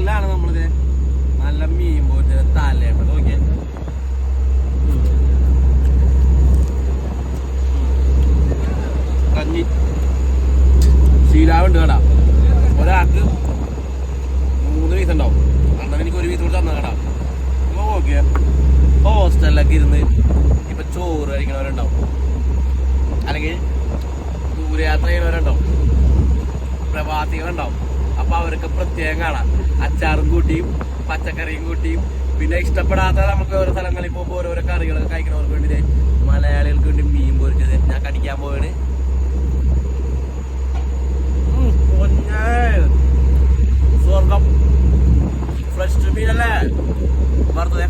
ഹോട്ടലിലാണ് നമ്മളിത് നല്ല മീൻ പോയിട്ട് തലയുണ്ട് നോക്കിയ കഞ്ഞി ശീലാവുണ്ട് കേടാ. ഒരാൾക്ക് 3 പീസ് ഉണ്ടാവും. അന്നേരം എനിക്ക് 1 പീസ് കൂടി തന്ന കേടാ. അപ്പൊ നോക്കിയ ഹോസ്റ്റലിലൊക്കെ ഇരുന്ന് ഇപ്പൊ ചോറ് കഴിക്കണവരുണ്ടാവും, അല്ലെങ്കിൽ ദൂരയാത്ര ചെയ്യുന്നവരുണ്ടാവും, പ്രവാസികളുണ്ടാവും. അപ്പൊ അവർക്ക് പ്രത്യേകം കാണാം അച്ചാറും കൂട്ടിയും പച്ചക്കറിയും കൂട്ടിയും. പിന്നെ ഇഷ്ടപ്പെടാത്ത നമുക്ക് ഓരോ സ്ഥലങ്ങളിൽ പോകുമ്പോൾ ഓരോരോ കറികളൊക്കെ കഴിക്കണവർക്ക് വേണ്ടി മലയാളികൾക്ക് വേണ്ടി മീൻ പൊരിച്ചത് ഞാൻ കടിക്കാൻ പോവാണ്. സ്വർഗം ഫ്രഷ് മീനല്ലേ വറുത്തത്.